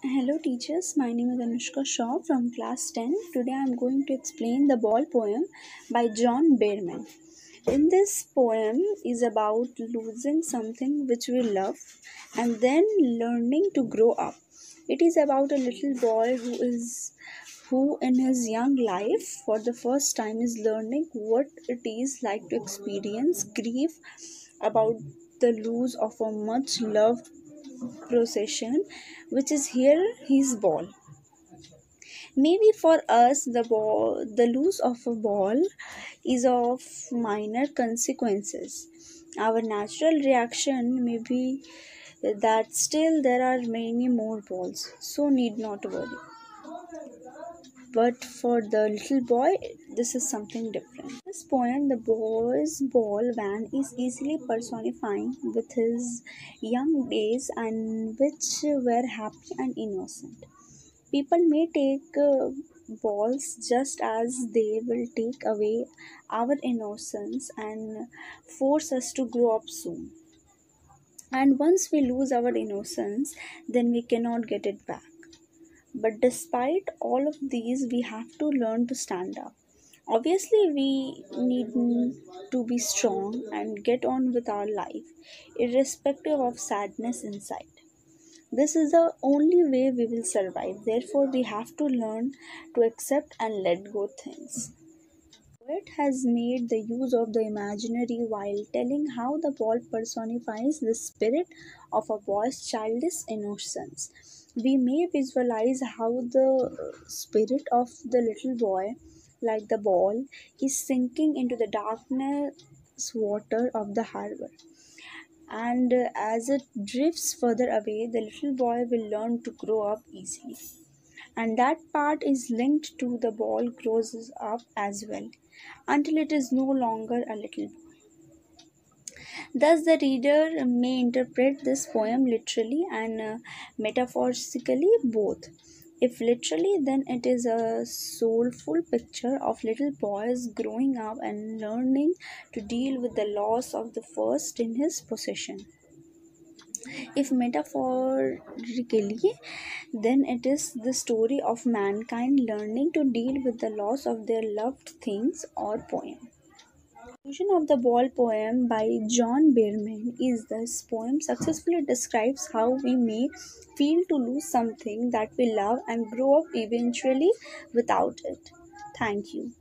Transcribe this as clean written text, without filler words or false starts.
Hello teachers, my name is Anushka Shaw from class 10. Today I am going to explain the ball poem by John Behrman. In this poem is about losing something which we love and then learning to grow up. It is about a little boy who in his young life for the first time is learning what it is like to experience grief about the loss of a much loved procession, which is here his ball. Maybe for us, the loss of a ball is of minor consequences. Our natural reaction may be that still there are many more balls, so need not worry. But for the little boy, this is something different. This poem, the boy's ball van, is easily personifying with his young days and which were happy and innocent. People may take balls just as they will take away our innocence and force us to grow up soon. And once we lose our innocence, then we cannot get it back. But despite all of these, we have to learn to stand up. Obviously, we need to be strong and get on with our life, irrespective of sadness inside. This is the only way we will survive. Therefore, we have to learn to accept and let go things. Poet has made the use of the imaginary while telling how the ball personifies the spirit of a boy's childish innocence. We may visualize how the spirit of the little boy, like the ball, is sinking into the darkness water of the harbor. And as it drifts further away, the little boy will learn to grow up easily. And that part is linked to the ball grows up as well, until it is no longer a little boy. Thus, the reader may interpret this poem literally and metaphorically both. If literally, then it is a soulful picture of little boys growing up and learning to deal with the loss of the first in his possession. If metaphorically, then it is the story of mankind learning to deal with the loss of their loved things or poem. Conclusion of the ball poem by John Behrman is this poem successfully describes how we may feel to lose something that we love and grow up eventually without it. Thank you.